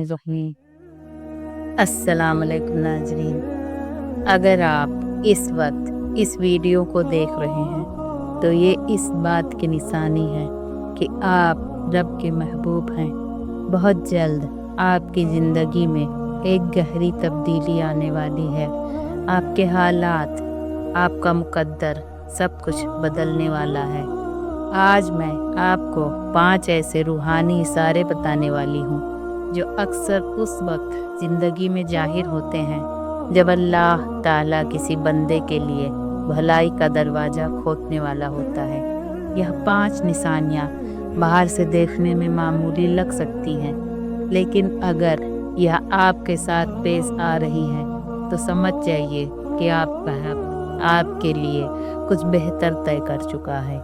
बिस्मिल्लाहिर्रहमानिर्रहीम। अस्सलाम वालेकुम नाज़रीन। अगर आप इस वक्त इस वीडियो को देख रहे हैं तो ये इस बात की निशानी है कि आप रब के महबूब हैं। बहुत जल्द आपकी ज़िंदगी में एक गहरी तब्दीली आने वाली है। आपके हालात, आपका मुकद्दर सब कुछ बदलने वाला है। आज मैं आपको 5 ऐसे रूहानी इशारे बताने वाली हूँ जो अक्सर उस वक्त ज़िंदगी में ज़ाहिर होते हैं जब अल्लाह ताला किसी बंदे के लिए भलाई का दरवाज़ा खोलने वाला होता है। यह 5 निशानियाँ बाहर से देखने में मामूली लग सकती हैं, लेकिन अगर यह आपके साथ पेश आ रही है तो समझ जाइए कि आपका रब आपके लिए कुछ बेहतर तय कर चुका है।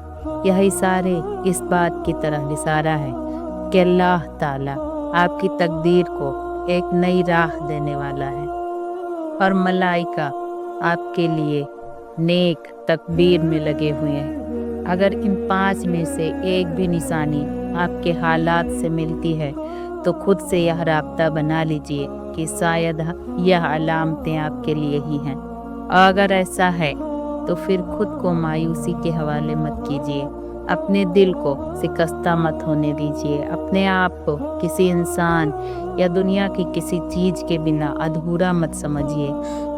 यह इशारे इस बात की तरह इशारा है कि अल्लाह ताला आपकी तकदीर को एक नई राह देने वाला है और मलाइका आपके लिए नेक तकबीर में लगे हुए हैं। अगर इन 5 में से एक भी निशानी आपके हालात से मिलती है तो खुद से यह राब्ता बना लीजिए कि शायद यह अलामतें आपके लिए ही हैं। और अगर ऐसा है तो फिर खुद को मायूसी के हवाले मत कीजिए, अपने दिल को शिकस्ता मत होने दीजिए, अपने आप को किसी इंसान या दुनिया की किसी चीज़ के बिना अधूरा मत समझिए।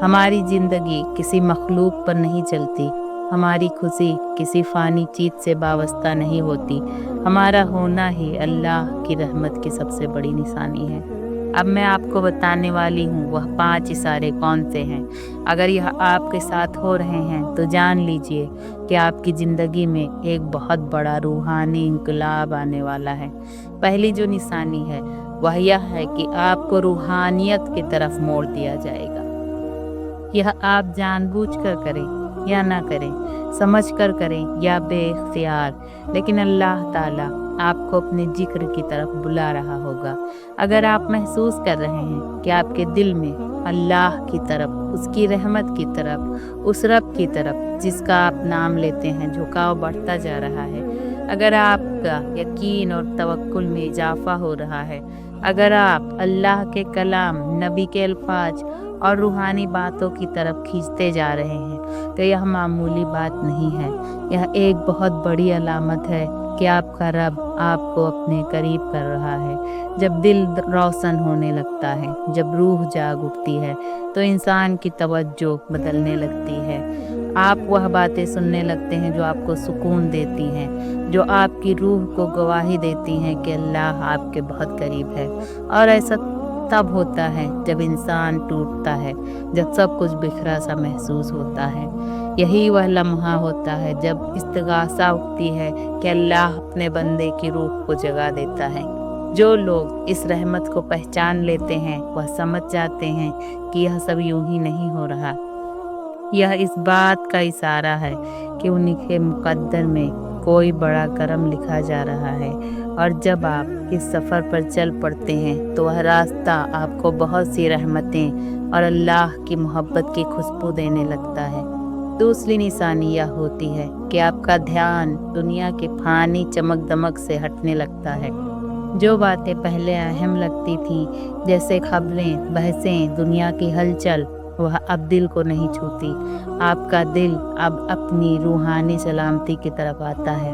हमारी ज़िंदगी किसी मखलूक पर नहीं चलती, हमारी खुशी किसी फ़ानी चीज़ से वाबस्ता नहीं होती। हमारा होना ही अल्लाह की रहमत की सबसे बड़ी निशानी है। अब मैं आपको बताने वाली हूँ वह 5 इशारे कौन से हैं। अगर यह आपके साथ हो रहे हैं तो जान लीजिए कि आपकी ज़िंदगी में एक बहुत बड़ा रूहानी इंकलाब आने वाला है। पहली जो निशानी है वह यह है कि आपको रूहानियत की तरफ मोड़ दिया जाएगा। यह आप जानबूझकर करें या ना करें, समझ कर करें या बेख्तियार, लेकिन अल्लाह ताला आपको अपने जिक्र की तरफ बुला रहा होगा। अगर आप महसूस कर रहे हैं कि आपके दिल में अल्लाह की तरफ, उसकी रहमत की तरफ, उस रब की तरफ जिसका आप नाम लेते हैं झुकाव बढ़ता जा रहा है, अगर आपका यकीन और तवक्कुल में इजाफा हो रहा है, अगर आप अल्लाह के कलाम, नबी के अल्फाज और रूहानी बातों की तरफ खींचते जा रहे हैं तो यह मामूली बात नहीं है। यह एक बहुत बड़ी अलामत है कि आपका रब आपको अपने करीब कर रहा है। जब दिल रोशन होने लगता है, जब रूह जाग उठती है तो इंसान की तवज्जो बदलने लगती है। आप वह बातें सुनने लगते हैं जो आपको सुकून देती हैं, जो आपकी रूह को गवाही देती हैं कि अल्लाह आपके बहुत करीब है। और ऐसा तब होता है जब इंसान टूटता है, जब सब कुछ बिखरा सा महसूस होता है। यही वह लम्हा होता है जब इस्तिगासा उठती है कि अल्लाह अपने बंदे की रूह को जगा देता है। जो लोग इस रहमत को पहचान लेते हैं वह समझ जाते हैं कि यह सब यूं ही नहीं हो रहा। यह इस बात का इशारा है कि उनके मुकद्दर में कोई बड़ा करम लिखा जा रहा है। और जब आप इस सफ़र पर चल पड़ते हैं तो वह रास्ता आपको बहुत सी रहमतें और अल्लाह की मोहब्बत की खुशबू देने लगता है। दूसरी निशानी यह होती है कि आपका ध्यान दुनिया के फ़ानी चमक दमक से हटने लगता है। जो बातें पहले अहम लगती थीं, जैसे खबरें, बहसें, दुनिया की हलचल, वह अब दिल को नहीं छूती। आपका दिल अब अपनी रूहानी सलामती की तरफ आता है।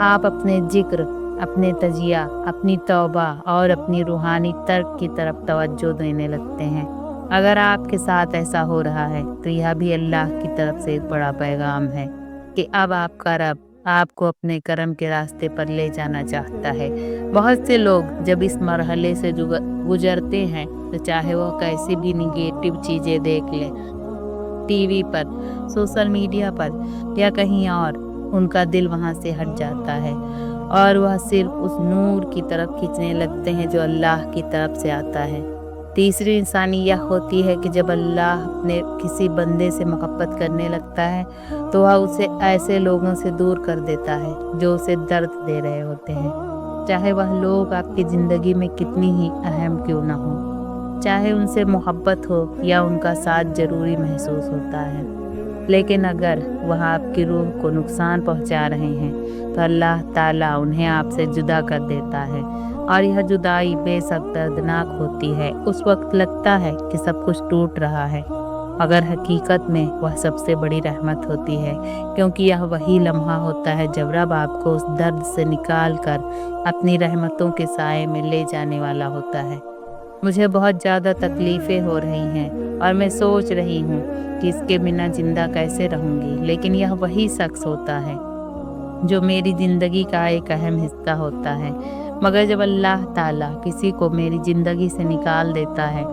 आप अपने जिक्र, अपने तजिया, अपनी तौबा और अपनी रूहानी तर्क की तरफ तवज्जो देने लगते हैं। अगर आपके साथ ऐसा हो रहा है तो यह भी अल्लाह की तरफ से एक बड़ा पैगाम है कि अब आपका रब आपको अपने करम के रास्ते पर ले जाना चाहता है। बहुत से लोग जब इस मरहले से गुजरते हैं तो चाहे वह कैसी भी निगेटिव चीज़ें देख लें, टीवी पर, सोशल मीडिया पर या कहीं और, उनका दिल वहाँ से हट जाता है और वह सिर्फ उस नूर की तरफ खींचने लगते हैं जो अल्लाह की तरफ से आता है। तीसरी निशानी यह होती है कि जब अल्लाह अपने किसी बंदे से मोहब्बत करने लगता है तो वह उसे ऐसे लोगों से दूर कर देता है जो उसे दर्द दे रहे होते हैं, चाहे वह लोग आपकी ज़िंदगी में कितनी ही अहम क्यों ना हो, चाहे उनसे मोहब्बत हो या उनका साथ ज़रूरी महसूस होता है। लेकिन अगर वह आपकी रूह को नुकसान पहुंचा रहे हैं तो अल्लाह ताला उन्हें आपसे जुदा कर देता है और यह जुदाई बेशक दर्दनाक होती है। उस वक्त लगता है कि सब कुछ टूट रहा है, मगर हकीकत में वह सबसे बड़ी रहमत होती है, क्योंकि यह वही लम्हा होता है जब रब आपको उस दर्द से निकाल कर अपनी रहमतों के साए में ले जाने वाला होता है। मुझे बहुत ज़्यादा तकलीफ़ें हो रही हैं और मैं सोच रही हूँ कि इसके बिना ज़िंदा कैसे रहूँगी, लेकिन यह वही शख्स होता है जो मेरी ज़िंदगी का एक अहम हिस्सा होता है। मगर जब अल्लाह ताला किसी को मेरी ज़िंदगी से निकाल देता है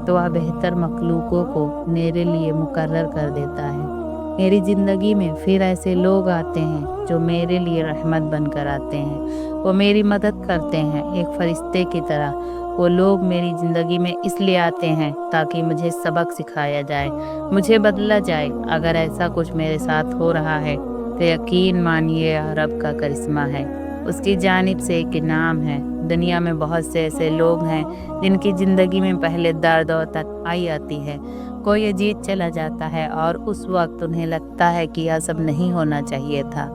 तो वह बेहतर मखलूकों को मेरे लिए मुकर्रर कर देता है। मेरी ज़िंदगी में फिर ऐसे लोग आते हैं जो मेरे लिए रहमत बनकर आते हैं। वो मेरी मदद करते हैं एक फरिश्ते की तरह। वो लोग मेरी ज़िंदगी में इसलिए आते हैं ताकि मुझे सबक सिखाया जाए, मुझे बदला जाए। अगर ऐसा कुछ मेरे साथ हो रहा है तो यकीन मानिए यह रब का करिश्मा है, उसकी जानिब से एक इनाम है। दुनिया में बहुत से ऐसे लोग हैं जिनकी ज़िंदगी में पहले दर्द और तन्हाई आती है, कोई अजीत चला जाता है और उस वक्त उन्हें लगता है कि यह सब नहीं होना चाहिए था,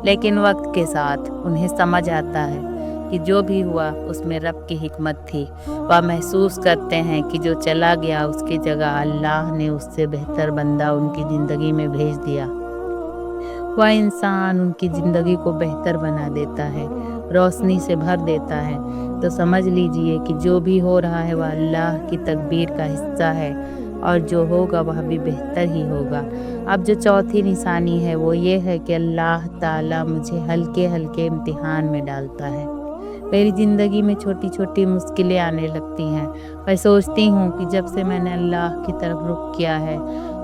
लेकिन वक्त के साथ उन्हें समझ आता है कि जो भी हुआ उसमें रब की हिकमत थी। वह महसूस करते हैं कि जो चला गया उसकी जगह अल्लाह ने उससे बेहतर बंदा उनकी ज़िंदगी में भेज दिया। वह इंसान उनकी ज़िंदगी को बेहतर बना देता है, रोशनी से भर देता है। तो समझ लीजिए कि जो भी हो रहा है वह अल्लाह की तकदीर का हिस्सा है और जो होगा वह भी बेहतर ही होगा। अब जो चौथी निशानी है वो ये है कि अल्लाह ताला मुझे हल्के हल्के इम्तिहान में डालता है। मेरी ज़िंदगी में छोटी छोटी मुश्किलें आने लगती हैं। मैं सोचती हूँ कि जब से मैंने अल्लाह की तरफ रुख किया है,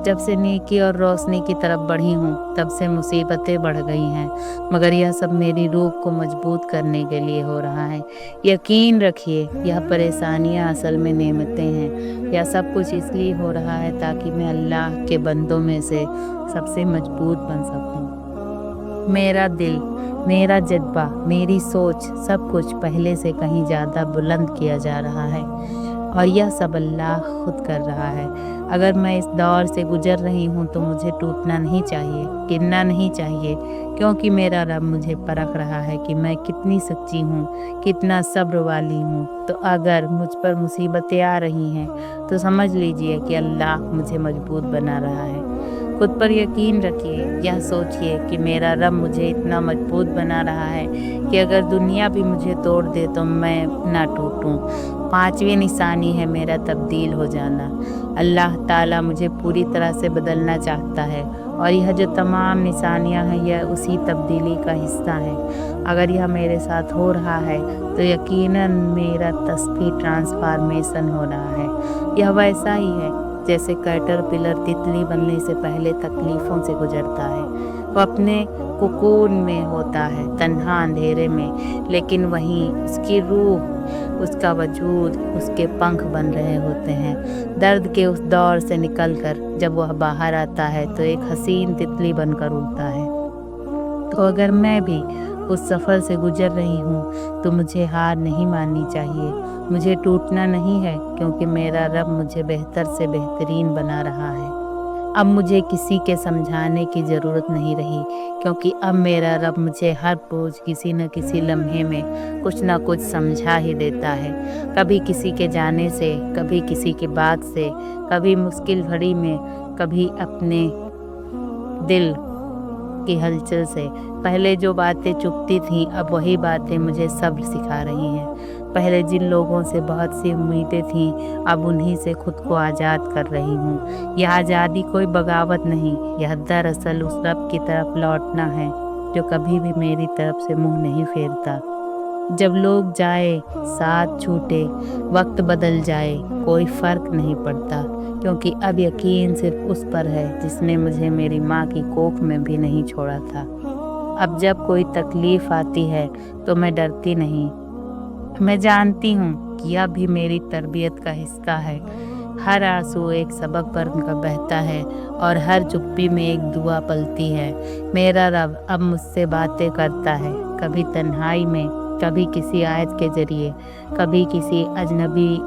जब से नेकी और रोशनी की तरफ बढ़ी हूँ, तब से मुसीबतें बढ़ गई हैं। मगर यह सब मेरी रूह को मजबूत करने के लिए हो रहा है। यकीन रखिए यह परेशानियाँ असल में नेमतें हैं। यह सब कुछ इसलिए हो रहा है ताकि मैं अल्लाह के बंदों में से सबसे मजबूत बन सकूँ। मेरा दिल, मेरा जज्बा, मेरी सोच, सब कुछ पहले से कहीं ज़्यादा बुलंद किया जा रहा है और यह सब अल्लाह खुद कर रहा है। अगर मैं इस दौर से गुजर रही हूँ तो मुझे टूटना नहीं चाहिए, गिरना नहीं चाहिए, क्योंकि मेरा रब मुझे परख रहा है कि मैं कितनी सच्ची हूँ, कितना सब्र वाली हूँ। तो अगर मुझ पर मुसीबतें आ रही हैं तो समझ लीजिए कि अल्लाह मुझे मजबूत बना रहा है। खुद पर यकीन रखिए, यह सोचिए कि मेरा रब मुझे इतना मजबूत बना रहा है कि अगर दुनिया भी मुझे तोड़ दे तो मैं ना टूटूं। पांचवी निशानी है मेरा तब्दील हो जाना। अल्लाह ताला मुझे पूरी तरह से बदलना चाहता है और यह जो तमाम निशानियां हैं यह उसी तब्दीली का हिस्सा है। अगर यह मेरे साथ हो रहा है तो यकीनन मेरा तस्बी ट्रांसफॉर्मेशन हो रहा है। यह वैसा ही है जैसे कैटरपिलर तितली बनने से पहले तकलीफ़ों से गुजरता है। वो अपने कोकून में होता है, तन्हा अंधेरे में, लेकिन वहीं उसकी रूह, उसका वजूद, उसके पंख बन रहे होते हैं। दर्द के उस दौर से निकलकर जब वह बाहर आता है तो एक हसीन तितली बनकर उड़ता है। तो अगर मैं भी उस सफ़र से गुजर रही हूँ तो मुझे हार नहीं माननी चाहिए, मुझे टूटना नहीं है, क्योंकि मेरा रब मुझे बेहतर से बेहतरीन बना रहा है। अब मुझे किसी के समझाने की ज़रूरत नहीं रही, क्योंकि अब मेरा रब मुझे हर रोज़ किसी न किसी लम्हे में कुछ न कुछ समझा ही देता है। कभी किसी के जाने से, कभी किसी की बात से, कभी मुश्किल घड़ी में, कभी अपने दिल की हलचल से। पहले जो बातें चुभती थीं अब वही बातें मुझे सब्र सिखा रही हैं। पहले जिन लोगों से बहुत सी उम्मीदें थीं अब उन्हीं से खुद को आज़ाद कर रही हूँ। यह आज़ादी कोई बगावत नहीं, यह दरअसल उस रब की तरफ लौटना है जो कभी भी मेरी तरफ से मुंह नहीं फेरता। जब लोग जाए, साथ छूटे, वक्त बदल जाए, कोई फ़र्क नहीं पड़ता, क्योंकि अब यकीन सिर्फ उस पर है जिसने मुझे मेरी माँ की कोख में भी नहीं छोड़ा था। अब जब कोई तकलीफ़ आती है तो मैं डरती नहीं। मैं जानती हूँ कि यह भी मेरी तरबियत का हिस्सा है। हर आंसू एक सबक बनकर बहता है और हर चुप्पी में एक दुआ पलती है। मेरा रब अब मुझसे बातें करता है, कभी तन्हाई में, कभी किसी आयत के ज़रिए, कभी किसी अजनबी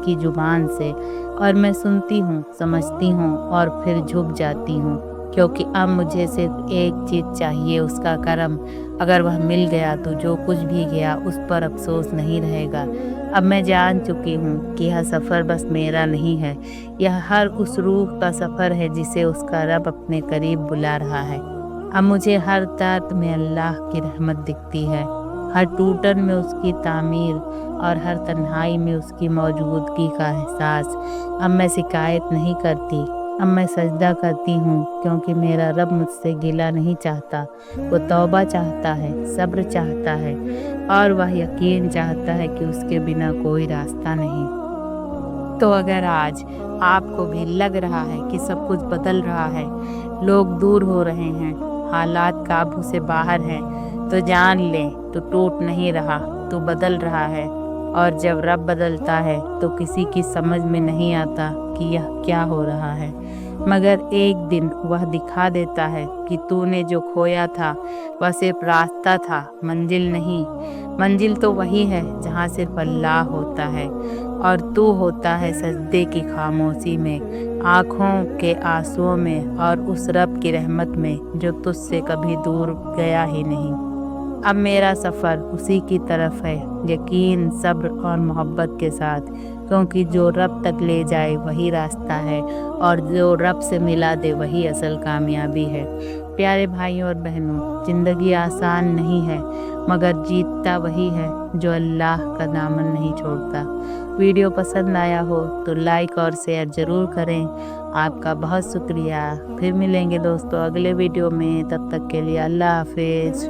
की ज़ुबान से, और मैं सुनती हूँ, समझती हूँ और फिर झुक जाती हूँ। क्योंकि अब मुझे सिर्फ एक चीज़ चाहिए, उसका करम। अगर वह मिल गया तो जो कुछ भी गया उस पर अफसोस नहीं रहेगा। अब मैं जान चुकी हूँ कि यह सफ़र बस मेरा नहीं है, यह हर उस रूह का सफ़र है जिसे उसका रब अपने करीब बुला रहा है। अब मुझे हर दर्द में अल्लाह की रहमत दिखती है, हर टूटन में उसकी तामीर और हर तन्हाई में उसकी मौजूदगी का एहसास। अब मैं शिकायत नहीं करती, अब मैं सजदा करती हूँ, क्योंकि मेरा रब मुझसे गिला नहीं चाहता। वो तौबा चाहता है, सब्र चाहता है और वह यकीन चाहता है कि उसके बिना कोई रास्ता नहीं। तो अगर आज आपको भी लग रहा है कि सब कुछ बदल रहा है, लोग दूर हो रहे हैं, हालात काबू से बाहर हैं, तो जान लें तो टूट नहीं रहा, तो बदल रहा है। और जब रब बदलता है तो किसी की समझ में नहीं आता कि यह क्या हो रहा है, मगर एक दिन वह दिखा देता है कि तूने जो खोया था वह सिर्फ रास्ता था, मंजिल नहीं। मंजिल तो वही है जहाँ सिर्फ अल्लाह होता है और तू होता है सजदे की खामोशी में, आँखों के आंसुओं में और उस रब की रहमत में जो तुझसे कभी दूर गया ही नहीं। अब मेरा सफ़र उसी की तरफ है, यकीन, सब्र और मोहब्बत के साथ, क्योंकि जो रब तक ले जाए वही रास्ता है और जो रब से मिला दे वही असल कामयाबी है। प्यारे भाइयों और बहनों, ज़िंदगी आसान नहीं है, मगर जीतता वही है जो अल्लाह का दामन नहीं छोड़ता। वीडियो पसंद आया हो तो लाइक और शेयर ज़रूर करें। आपका बहुत शुक्रिया। फिर मिलेंगे दोस्तों अगले वीडियो में, तब तक के लिए अल्लाह हाफिज़।